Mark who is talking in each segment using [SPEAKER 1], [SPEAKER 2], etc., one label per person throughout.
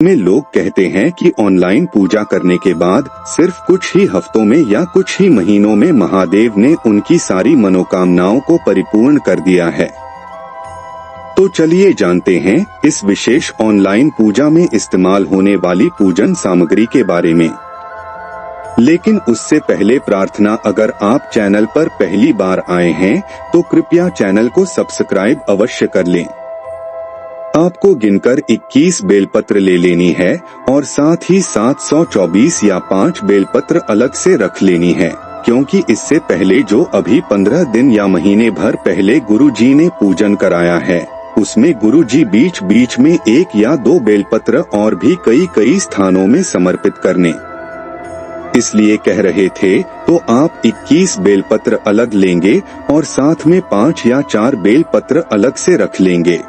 [SPEAKER 1] में लोग कहते हैं कि ऑनलाइन पूजा करने के बाद सिर्फ कुछ ही हफ्तों में या कुछ ही महीनों में महादेव ने उनकी सारी मनोकामनाओं को परिपूर्ण कर दिया है। तो चलिए जानते हैं इस विशेष ऑनलाइन पूजा में इस्तेमाल होने वाली पूजन सामग्री के बारे में। लेकिन उससे पहले प्रार्थना, अगर आप चैनल पर पहली बार आए हैं तो कृपया चैनल को सब्सक्राइब अवश्य कर लें। आपको गिनकर 21 बेलपत्र ले लेनी है और साथ ही 724 या 5 बेलपत्र अलग से रख लेनी है, क्योंकि इससे पहले जो अभी 15 दिन या महीने भर पहले गुरुजी ने पूजन कराया है, उसमें गुरुजी बीच बीच में 1 या 2 बेलपत्र और भी कई स्थानों में समर्पित करने इसलिए कह रहे थे। तो आप 21 बेलपत्र अलग लेंगे और साथ में 5 या 4 बेलपत्र अलग से रख लेंगे।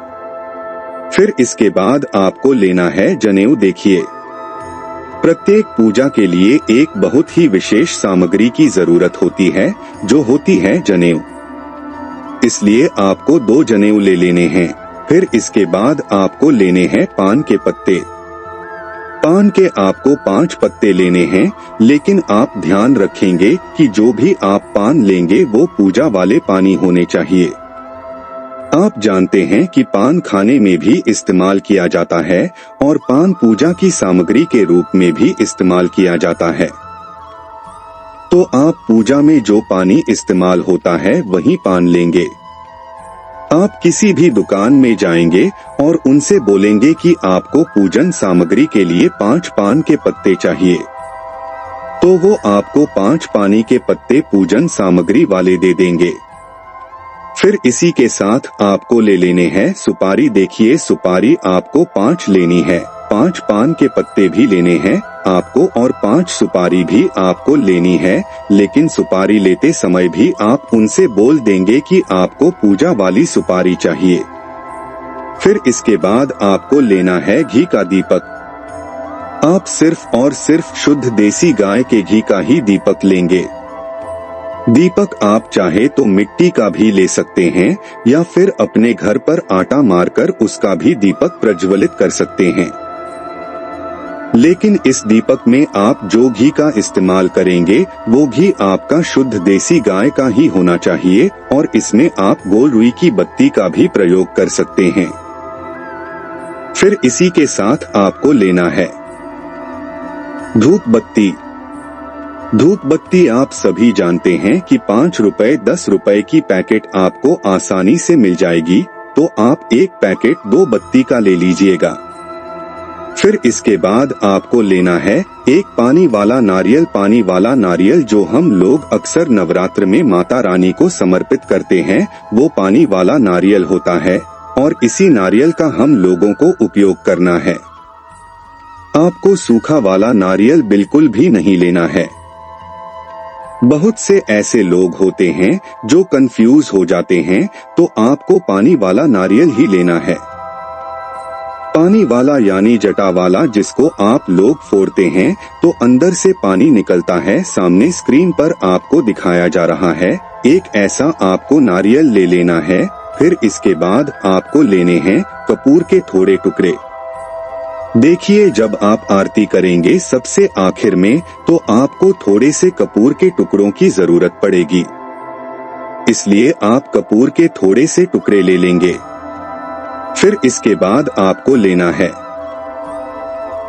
[SPEAKER 1] फिर इसके बाद आपको लेना है जनेऊ। देखिए, प्रत्येक पूजा के लिए एक बहुत ही विशेष सामग्री की जरूरत होती है, जो होती है जनेऊ। इसलिए आपको 2 जनेऊ ले लेने हैं। फिर इसके बाद आपको लेने हैं पान के पत्ते। पान के आपको 5 पत्ते लेने हैं, लेकिन आप ध्यान रखेंगे कि जो भी आप पान लेंगे वो पूजा वाले पानी होने चाहिए। आप जानते हैं कि पान खाने में भी इस्तेमाल किया जाता है और पान पूजा की सामग्री के रूप में भी इस्तेमाल किया जाता है। तो आप पूजा में जो पानी इस्तेमाल होता है वही पान लेंगे। आप किसी भी दुकान में जाएंगे और उनसे बोलेंगे कि आपको पूजन सामग्री के लिए 5 पान के पत्ते चाहिए, तो वो आपको 5 पानी के पत्ते पूजन सामग्री वाले दे देंगे। फिर इसी के साथ आपको ले लेने हैं सुपारी। देखिए, सुपारी आपको 5 लेनी है। 5 पान के पत्ते भी लेने हैं आपको और 5 सुपारी भी आपको लेनी है, लेकिन सुपारी लेते समय भी आप उनसे बोल देंगे कि आपको पूजा वाली सुपारी चाहिए। फिर इसके बाद आपको लेना है घी का दीपक। आप सिर्फ और सिर्फ शुद्ध देसी गाय के घी का ही दीपक लेंगे। दीपक आप चाहे तो मिट्टी का भी ले सकते हैं या फिर अपने घर पर आटा मारकर उसका भी दीपक प्रज्वलित कर सकते हैं। लेकिन इस दीपक में आप जो घी का इस्तेमाल करेंगे वो घी आपका शुद्ध देसी गाय का ही होना चाहिए और इसमें आप गोल रुई की बत्ती का भी प्रयोग कर सकते हैं। फिर इसी के साथ आपको लेना है धूप बत्ती। धूप बत्ती आप सभी जानते हैं कि 5 रुपए 10 रुपए की पैकेट आपको आसानी से मिल जाएगी, तो आप एक पैकेट 2 बत्ती का ले लीजिएगा। फिर इसके बाद आपको लेना है एक पानी वाला नारियल। पानी वाला नारियल जो हम लोग अक्सर नवरात्र में माता रानी को समर्पित करते हैं, वो पानी वाला नारियल होता है और इसी नारियल का हम लोगों को उपयोग करना है। आपको सूखा वाला नारियल बिल्कुल भी नहीं लेना है। बहुत से ऐसे लोग होते हैं जो कंफ्यूज हो जाते हैं, तो आपको पानी वाला नारियल ही लेना है। पानी वाला यानी जटा वाला, जिसको आप लोग फोड़ते हैं तो अंदर से पानी निकलता है। सामने स्क्रीन पर आपको दिखाया जा रहा है, एक ऐसा आपको नारियल ले लेना है। फिर इसके बाद आपको लेने हैं कपूर के थोड़े टुकड़े। देखिए, जब आप आरती करेंगे सबसे आखिर में, तो आपको थोड़े से कपूर के टुकड़ों की जरूरत पड़ेगी, इसलिए आप कपूर के थोड़े से टुकड़े ले लेंगे। फिर इसके बाद आपको लेना है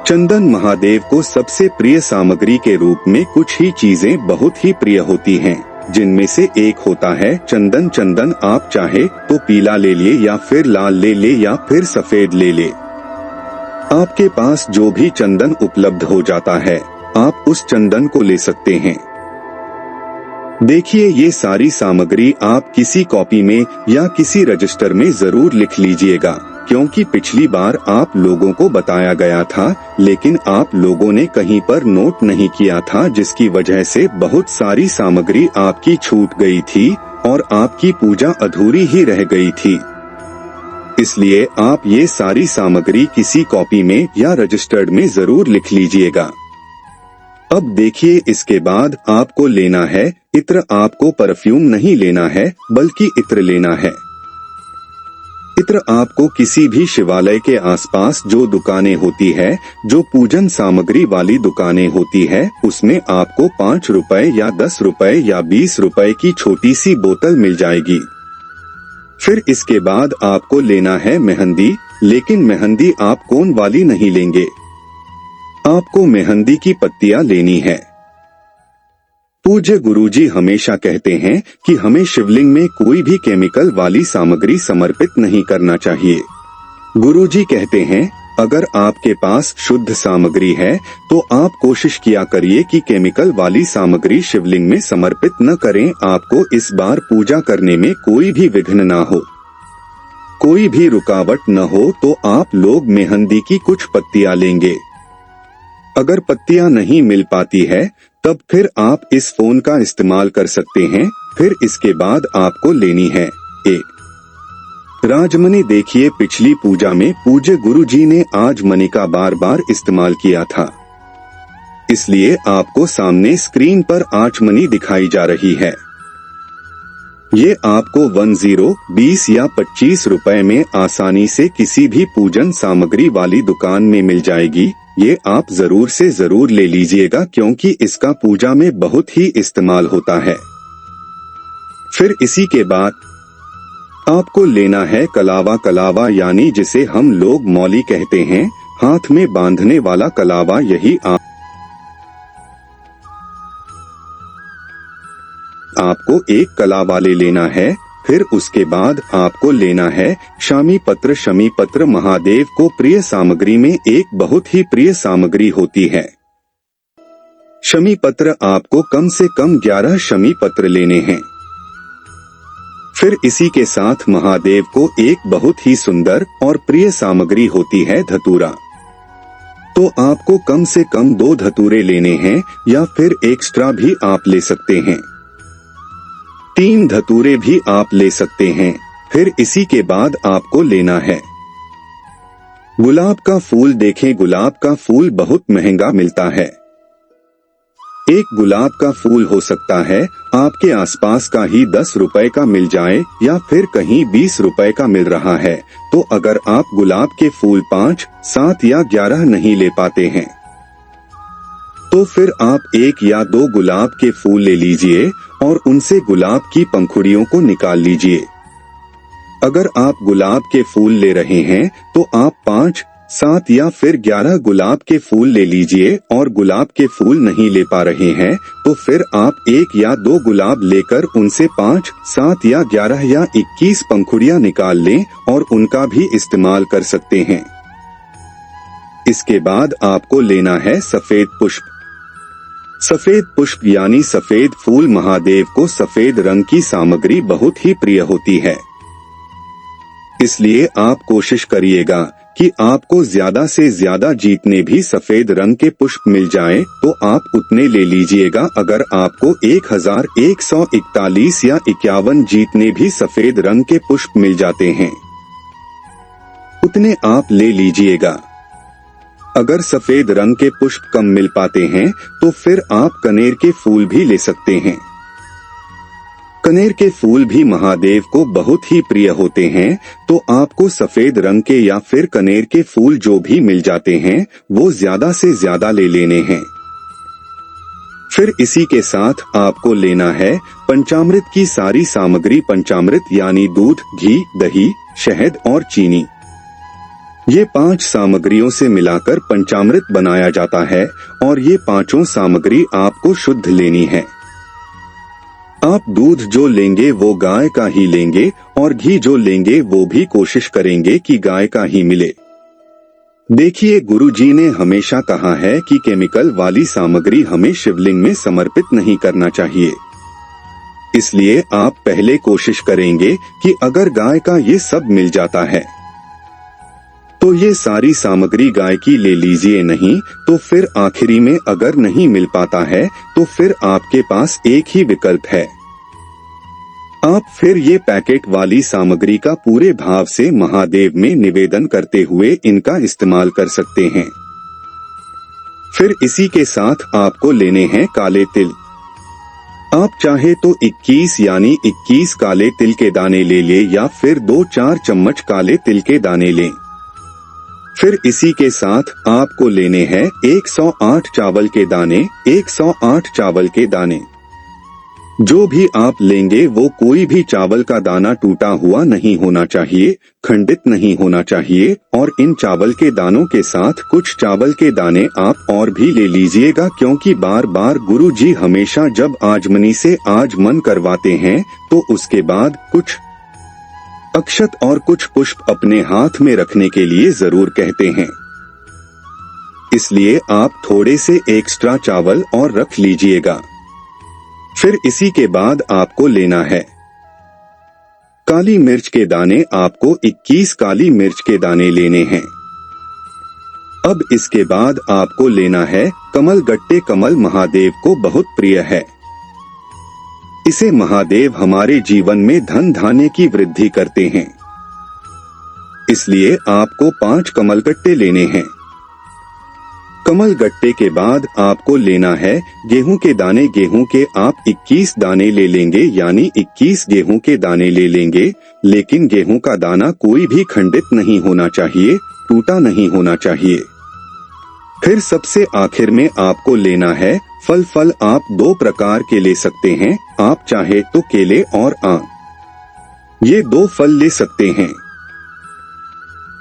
[SPEAKER 1] चंदन। महादेव को सबसे प्रिय सामग्री के रूप में कुछ ही चीजें बहुत ही प्रिय होती हैं, जिनमें से एक होता है चंदन। चंदन आप चाहे तो पीला ले लिए या फिर लाल ले ले या फिर सफेद ले ले। आपके पास जो भी चंदन उपलब्ध हो जाता है, आप उस चंदन को ले सकते हैं। देखिए, ये सारी सामग्री आप किसी कॉपी में या किसी रजिस्टर में जरूर लिख लीजिएगा, क्योंकि पिछली बार आप लोगों को बताया गया था, लेकिन आप लोगों ने कहीं पर नोट नहीं किया था, जिसकी वजह से बहुत सारी सामग्री आपकी छूट गई थी और आपकी पूजा अधूरी ही रह गई थी। इसलिए आप ये सारी सामग्री किसी कॉपी में या रजिस्टर्ड में जरूर लिख लीजिएगा। अब देखिए, इसके बाद आपको लेना है इत्र। आपको परफ्यूम नहीं लेना है, बल्कि इत्र लेना है। इत्र आपको किसी भी शिवालय के आसपास जो दुकानें होती है, जो पूजन सामग्री वाली दुकानें होती है, उसमें आपको 5 रुपए या 10 रुपए या 20 रुपए की छोटी सी बोतल मिल जाएगी। फिर इसके बाद आपको लेना है मेहंदी, लेकिन मेहंदी आप कोन वाली नहीं लेंगे, आपको मेहंदी की पत्तियां लेनी है। पूज्य गुरुजी हमेशा कहते हैं कि हमें शिवलिंग में कोई भी केमिकल वाली सामग्री समर्पित नहीं करना चाहिए। गुरुजी कहते हैं, अगर आपके पास शुद्ध सामग्री है तो आप कोशिश किया करिए कि केमिकल वाली सामग्री शिवलिंग में समर्पित न करें। आपको इस बार पूजा करने में कोई भी विघ्न ना हो, कोई भी रुकावट न हो, तो आप लोग मेहंदी की कुछ पत्तियां लेंगे। अगर पत्तियां नहीं मिल पाती है तब फिर आप इस फोन का इस्तेमाल कर सकते हैं। फिर इसके बाद आपको लेनी है राजमणि। देखिए, पिछली पूजा में पूज्य गुरुजी ने आज मणि का बार बार इस्तेमाल किया था, इसलिए आपको सामने स्क्रीन पर आचमनी दिखाई जा रही है। ये आपको 10, 20 या 25 रुपए में आसानी से किसी भी पूजन सामग्री वाली दुकान में मिल जाएगी। ये आप जरूर से जरूर ले लीजिएगा, क्योंकि इसका पूजा में बहुत ही इस्तेमाल होता है। फिर इसी के बाद आपको लेना है कलावा। कलावा यानी जिसे हम लोग मौली कहते हैं, हाथ में बांधने वाला कलावा। यही आपको एक कलावा ले लेना है। फिर उसके बाद आपको लेना है शमी पत्र। शमी पत्र महादेव को प्रिय सामग्री में एक बहुत ही प्रिय सामग्री होती है। शमी पत्र आपको कम से कम 11 शमी पत्र लेने हैं। फिर इसी के साथ महादेव को एक बहुत ही सुंदर और प्रिय सामग्री होती है धतूरा। तो आपको कम से कम 2 धतूरे लेने हैं, या फिर एक्स्ट्रा भी आप ले सकते हैं। 3 धतूरे भी आप ले सकते हैं। फिर इसी के बाद आपको लेना है गुलाब का फूल। देखें, गुलाब का फूल बहुत महंगा मिलता है। एक गुलाब का फूल हो सकता है आपके आसपास का ही 10 रुपए का मिल जाए, या फिर कहीं 20 रुपए का मिल रहा है। तो अगर आप गुलाब के फूल 5, 7 या 11 नहीं ले पाते हैं, तो फिर आप 1 या 2 गुलाब के फूल ले लीजिए और उनसे गुलाब की पंखुड़ियों को निकाल लीजिए। अगर आप गुलाब के फूल ले रहे हैं तो आप 5, 7 या फिर 11 गुलाब के फूल ले लीजिए, और गुलाब के फूल नहीं ले पा रहे हैं तो फिर आप 1 या 2 गुलाब लेकर उनसे 5, 7 या 11 या 21 पंखुड़ियां निकाल लें और उनका भी इस्तेमाल कर सकते हैं। इसके बाद आपको लेना है सफेद पुष्प। सफेद पुष्प यानी सफेद फूल महादेव को सफेद रंग की सामग्री बहुत ही प्रिय होती है। इसलिए आप कोशिश करिएगा कि आपको ज्यादा से ज्यादा जितने भी सफेद रंग के पुष्प मिल जाएं, तो आप उतने ले लीजिएगा। अगर आपको 1141 या 51 जितने भी सफेद रंग के पुष्प मिल जाते हैं, उतने आप ले लीजिएगा। अगर सफेद रंग के पुष्प कम मिल पाते हैं तो फिर आप कनेर के फूल भी ले सकते हैं। कनेर के फूल भी महादेव को बहुत ही प्रिय होते हैं, तो आपको सफेद रंग के या फिर कनेर के फूल जो भी मिल जाते हैं वो ज्यादा से ज्यादा ले लेने हैं। फिर इसी के साथ आपको लेना है पंचामृत की सारी सामग्री। पंचामृत यानी दूध, घी, दही, शहद और चीनी। ये 5 सामग्रियों से मिलाकर पंचामृत बनाया जाता है, और ये 5 सामग्री आपको शुद्ध लेनी है। आप दूध जो लेंगे वो गाय का ही लेंगे, और घी जो लेंगे वो भी कोशिश करेंगे कि गाय का ही मिले। देखिए, गुरुजी ने हमेशा कहा है कि केमिकल वाली सामग्री हमें शिवलिंग में समर्पित नहीं करना चाहिए। इसलिए आप पहले कोशिश करेंगे कि अगर गाय का ये सब मिल जाता है तो ये सारी सामग्री गाय की ले लीजिए, नहीं तो फिर आखिरी में अगर नहीं मिल पाता है तो फिर आपके पास एक ही विकल्प है। आप फिर ये पैकेट वाली सामग्री का पूरे भाव से महादेव में निवेदन करते हुए इनका इस्तेमाल कर सकते हैं। फिर इसी के साथ आपको लेने हैं काले तिल। आप चाहे तो 21 यानी 21 काले तिल के दाने ले ले या फिर 2-4 चम्मच काले तिल के दाने लें। फिर इसी के साथ आपको लेने हैं 108 चावल के दाने। 108 चावल के दाने जो भी आप लेंगे वो कोई भी चावल का दाना टूटा हुआ नहीं होना चाहिए, खंडित नहीं होना चाहिए। और इन चावल के दानों के साथ कुछ चावल के दाने आप और भी ले लीजिएगा, क्योंकि बार बार गुरुजी हमेशा जब आजमनी से आजमन करवाते हैं तो उसके बाद कुछ अक्षत और कुछ पुष्प अपने हाथ में रखने के लिए जरूर कहते हैं। इसलिए आप थोड़े से एक्स्ट्रा चावल और रख लीजिएगा। फिर इसी के बाद आपको लेना है काली मिर्च के दाने। आपको 21 काली मिर्च के दाने लेने हैं। अब इसके बाद आपको लेना है कमल गट्टे। कमल महादेव को बहुत प्रिय है। इसे महादेव हमारे जीवन में धन धान्य की वृद्धि करते हैं, इसलिए आपको 5 कमल गट्टे लेने हैं। कमल गट्टे के बाद आपको लेना है गेहूं के दाने। गेहूं के आप 21 दाने ले लेंगे, यानी 21 गेहूं के दाने ले लेंगे, लेकिन गेहूं का दाना कोई भी खंडित नहीं होना चाहिए, टूटा नहीं होना चाहिए। फिर सबसे आखिर में आपको लेना है फल। फल आप 2 प्रकार के ले सकते हैं। आप चाहे तो केले और आम, ये 2 फल ले सकते हैं,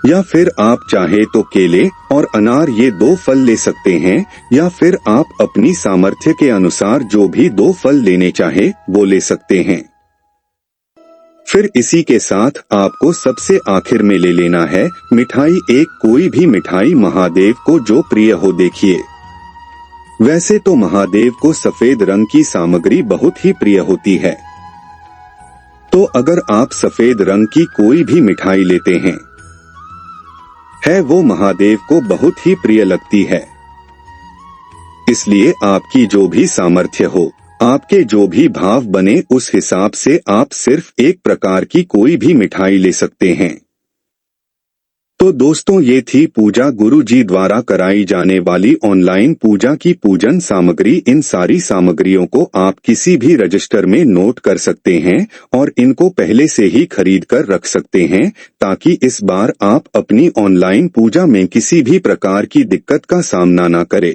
[SPEAKER 1] या फिर आप चाहे तो केले और अनार, ये 2 फल ले सकते हैं, या फिर आप अपनी सामर्थ्य के अनुसार जो भी 2 फल लेने चाहे वो ले सकते हैं। फिर इसी के साथ आपको सबसे आखिर में ले लेना है मिठाई। एक कोई भी मिठाई महादेव को जो प्रिय हो। देखिए, वैसे तो महादेव को सफेद रंग की सामग्री बहुत ही प्रिय होती है, तो अगर आप सफेद रंग की कोई भी मिठाई लेते हैं है वो महादेव को बहुत ही प्रिय लगती है। इसलिए आपकी जो भी सामर्थ्य हो, आपके जो भी भाव बने, उस हिसाब से आप सिर्फ एक प्रकार की कोई भी मिठाई ले सकते हैं। तो दोस्तों, ये थी पूजा गुरुजी द्वारा कराई जाने वाली ऑनलाइन पूजा की पूजन सामग्री। इन सारी सामग्रियों को आप किसी भी रजिस्टर में नोट कर सकते हैं और इनको पहले से ही खरीद कर रख सकते हैं, ताकि इस बार आप अपनी ऑनलाइन पूजा में किसी भी प्रकार की दिक्कत का सामना न करें।